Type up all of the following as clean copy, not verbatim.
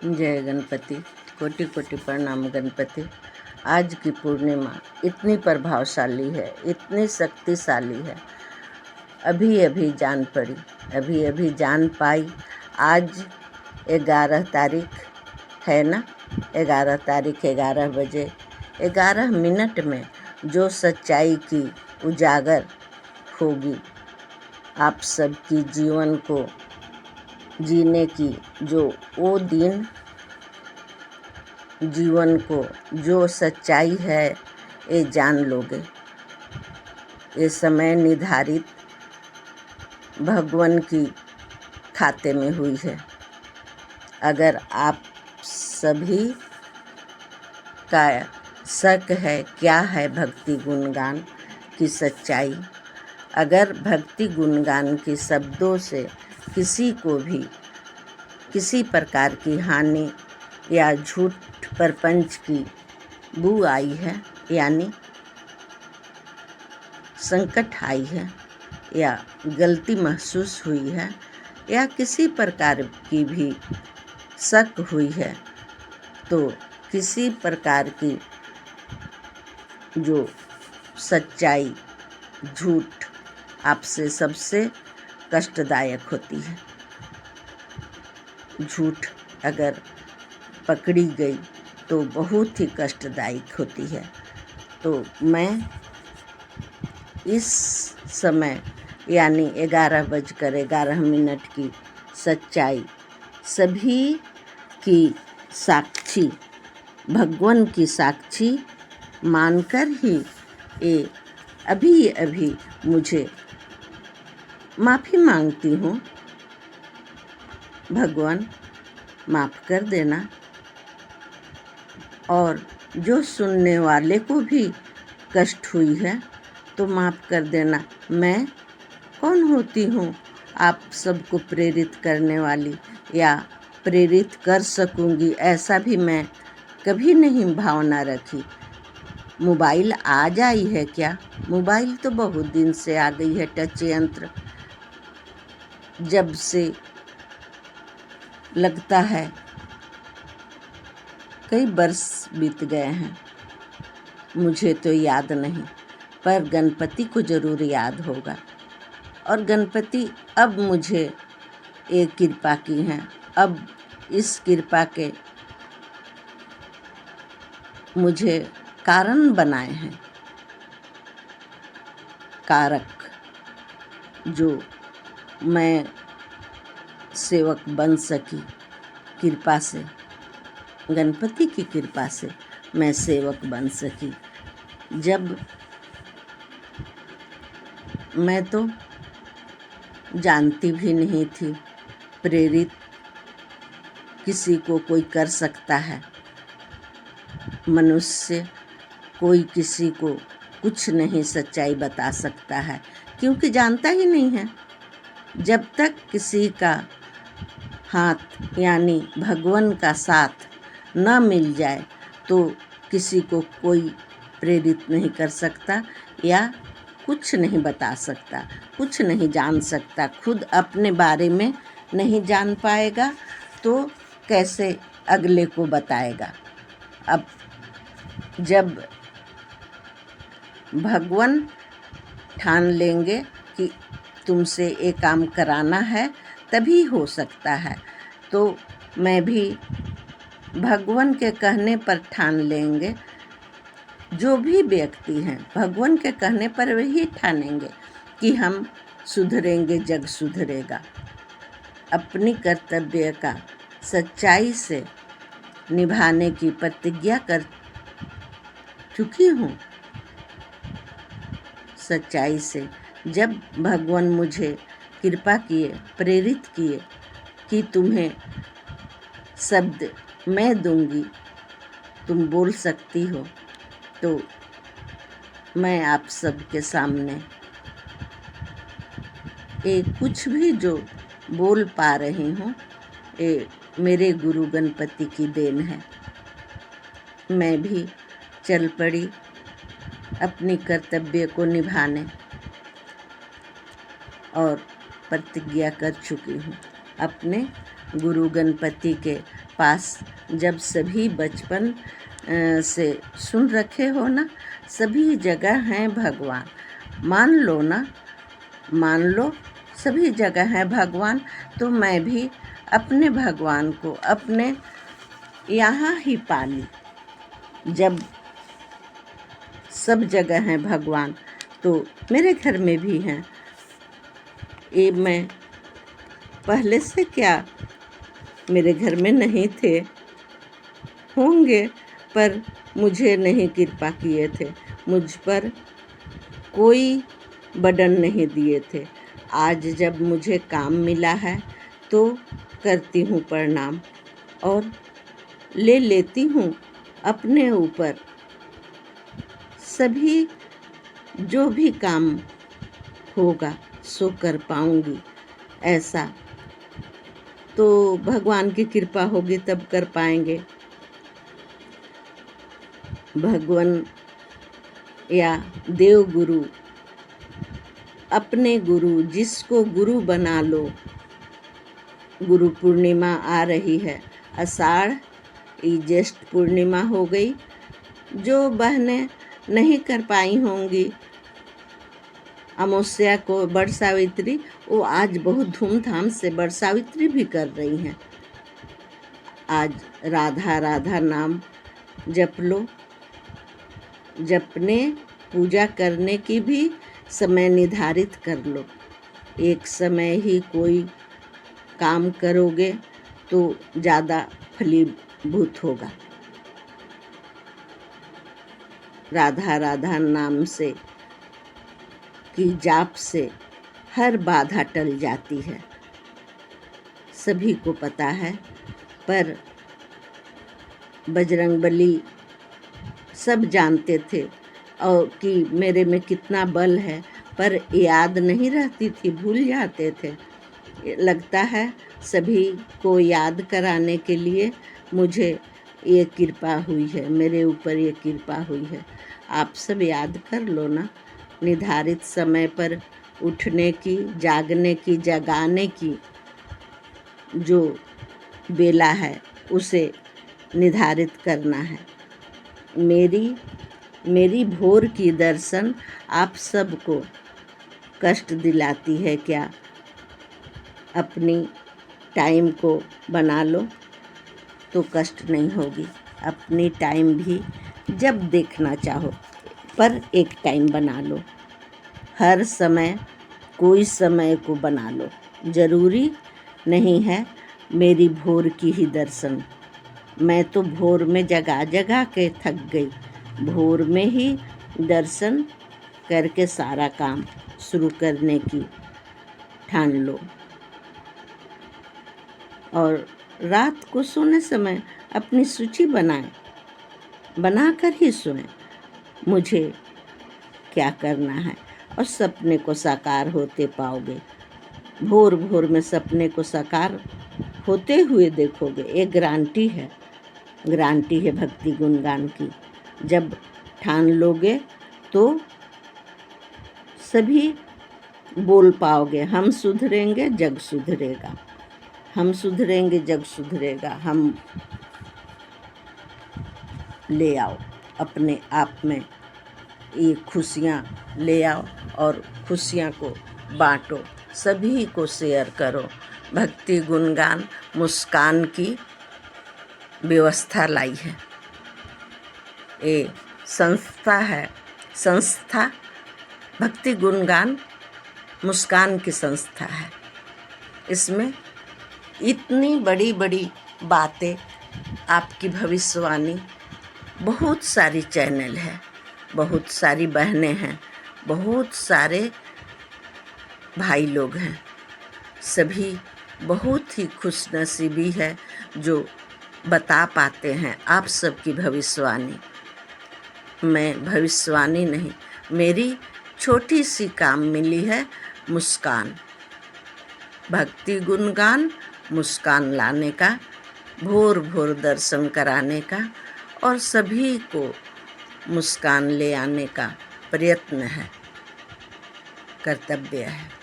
जय गणपति। कोटि कोटि प्रणाम गणपति। आज की पूर्णिमा इतनी प्रभावशाली है, इतनी शक्तिशाली है। अभी अभी जान पड़ी, अभी अभी जान पाई। आज 11 तारीख है ना, 11 तारीख 11 बजे 11 मिनट में जो सच्चाई की उजागर होगी, आप सबकी जीवन को जीने की, जो वो दिन जीवन को जो सच्चाई है ये जान लोगे। ये समय निर्धारित भगवान की खाते में हुई है। अगर आप सभी का शक है क्या है भक्ति गुणगान की सच्चाई, अगर भक्ति गुणगान के शब्दों से किसी को भी किसी प्रकार की हानि या झूठ प्रपंच की बू आई है, यानी संकट आई है, या गलती महसूस हुई है, या किसी प्रकार की भी शक हुई है, तो किसी प्रकार की जो सच्चाई झूठ आपसे सबसे कष्टदायक होती है। झूठ अगर पकड़ी गई तो बहुत ही कष्टदायक होती है। तो मैं इस समय यानी 11:11 की सच्चाई सभी की साक्षी, भगवान की साक्षी मानकर ही ये अभी अभी मुझे माफ़ी मांगती हूँ। भगवान माफ़ कर देना, और जो सुनने वाले को भी कष्ट हुई है तो माफ़ कर देना। मैं कौन होती हूँ आप सबको प्रेरित करने वाली, या प्रेरित कर सकूँगी ऐसा भी मैं कभी नहीं भावना रखी। मोबाइल आज आई है क्या? मोबाइल तो बहुत दिन से आ गई है। टच यंत्र जब से लगता है कई वर्ष बीत गए हैं, मुझे तो याद नहीं, पर गणपति को ज़रूर याद होगा। और गणपति अब मुझे एक कृपा की हैं, अब इस कृपा के मुझे कारण बनाए हैं, कारक, जो मैं सेवक बन सकी। कृपा से, गणपति की कृपा से मैं सेवक बन सकी। जब मैं तो जानती भी नहीं थी प्रेरित किसी को कोई कर सकता है। मनुष्य कोई किसी को कुछ नहीं सच्चाई बता सकता है, क्योंकि जानता ही नहीं है। जब तक किसी का हाथ यानी भगवान का साथ न मिल जाए तो किसी को कोई प्रेरित नहीं कर सकता, या कुछ नहीं बता सकता, कुछ नहीं जान सकता। खुद अपने बारे में नहीं जान पाएगा तो कैसे अगले को बताएगा। अब जब भगवान ठान लेंगे कि तुमसे ये काम कराना है तभी हो सकता है, तो मैं भी भगवान के कहने पर ठान लेंगे। जो भी व्यक्ति हैं भगवान के कहने पर वही ठानेंगे कि हम सुधरेंगे, जग सुधरेगा। अपनी कर्तव्य का सच्चाई से निभाने की प्रतिज्ञा कर चुकी हूँ। सच्चाई से जब भगवान मुझे कृपा किए, प्रेरित किए कि तुम्हें शब्द मैं दूंगी, तुम बोल सकती हो, तो मैं आप सबके सामने ये कुछ भी जो बोल पा रही हूँ ये मेरे गुरु गणपति की देन है। मैं भी चल पड़ी अपनी कर्तव्य को निभाने और प्रतिज्ञा कर चुकी हूँ। अपने गुरु गणपति के पास जब सभी बचपन से सुन रखे हो ना, सभी जगह हैं भगवान। मान लो ना, मान लो सभी जगह हैं भगवान, तो मैं भी अपने भगवान को अपने यहाँ ही पाली। जब सब जगह हैं भगवान तो मेरे घर में भी हैं। ये मैं पहले से क्या मेरे घर में नहीं थे, होंगे, पर मुझे नहीं कृपा किए थे, मुझ पर कोई बर्डन नहीं दिए थे। आज जब मुझे काम मिला है तो करती हूँ प्रणाम और ले लेती हूँ अपने ऊपर सभी जो भी काम होगा सो कर पाऊँगी। ऐसा तो भगवान की कृपा होगी तब कर पाएंगे। भगवान या देव गुरु, अपने गुरु, जिसको गुरु बना लो। गुरु पूर्णिमा आ रही है, आषाढ़ ज्येष्ठ पूर्णिमा हो गई। जो बहनें नहीं कर पाई होंगी अमावस्या को बड़ सावित्री, वो आज बहुत धूमधाम से बड़ सावित्री भी कर रही हैं। आज राधा राधा नाम जप लो। जपने पूजा करने की भी समय निर्धारित कर लो। एक समय ही कोई काम करोगे तो ज़्यादा फलीभूत होगा। राधा राधा नाम से की जाप से हर बाधा टल जाती है, सभी को पता है। पर बजरंगबली सब जानते थे और कि मेरे में कितना बल है, पर याद नहीं रहती थी, भूल जाते थे। लगता है सभी को याद कराने के लिए मुझे ये कृपा हुई है, मेरे ऊपर ये कृपा हुई है। आप सब याद कर लो ना, निर्धारित समय पर उठने की, जागने की, जगाने की जो बेला है उसे निर्धारित करना है। मेरी भोर की दर्शन आप सबको कष्ट दिलाती है क्या? अपनी टाइम को बना लो तो कष्ट नहीं होगी। अपनी टाइम भी जब देखना चाहो, पर एक टाइम बना लो। हर समय कोई समय को बना लो। ज़रूरी नहीं है मेरी भोर की ही दर्शन। मैं तो भोर में जगा जगा के थक गई। भोर में ही दर्शन करके सारा काम शुरू करने की ठान लो। और रात को सोने समय अपनी सूची बनाकर ही सोएं, मुझे क्या करना है, और सपने को साकार होते पाओगे। भोर भोर में सपने को साकार होते हुए देखोगे, ये गारंटी है भक्ति गुणगान की। जब ठान लोगे तो सभी बोल पाओगे, हम सुधरेंगे जग सुधरेगा, हम सुधरेंगे जग सुधरेगा। हम ले आओ अपने आप में ये खुशियाँ, ले आओ और खुशियाँ को बांटो, सभी को शेयर करो। भक्ति गुणगान मुस्कान की व्यवस्था लाई है। ये संस्था भक्ति गुणगान मुस्कान की संस्था है। इसमें इतनी बड़ी बड़ी बातें, आपकी भविष्यवाणी, बहुत सारी चैनल है, बहुत सारी बहनें हैं, बहुत सारे भाई लोग हैं। सभी बहुत ही खुशनसीबी है जो बता पाते हैं आप सबकी भविष्यवाणी। मैं भविष्यवाणी नहीं, मेरी छोटी सी काम मिली है मुस्कान, भक्ति गुणगान मुस्कान लाने का, भोर भोर दर्शन कराने का और सभी को मुस्कान ले आने का प्रयत्न है, कर्तव्य है।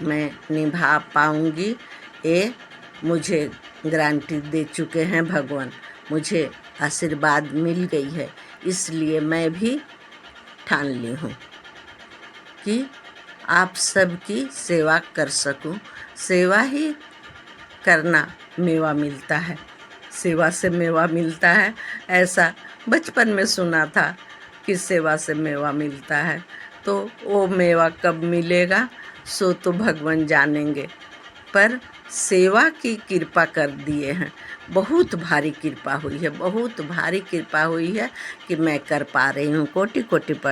मैं निभा पाऊंगी ये मुझे गारंटी दे चुके हैं भगवान, मुझे आशीर्वाद मिल गई है। इसलिए मैं भी ठान ली हूँ कि आप सबकी सेवा कर सकूं। सेवा ही करना मेवा मिलता है, सेवा से मेवा मिलता है, ऐसा बचपन में सुना था कि सेवा से मेवा मिलता है। तो वो मेवा कब मिलेगा सो तो भगवान जानेंगे, पर सेवा की कृपा कर दिए हैं। बहुत भारी कृपा हुई है, बहुत भारी कृपा हुई है कि मैं कर पा रही हूँ। कोटि कोटि प्रणाम।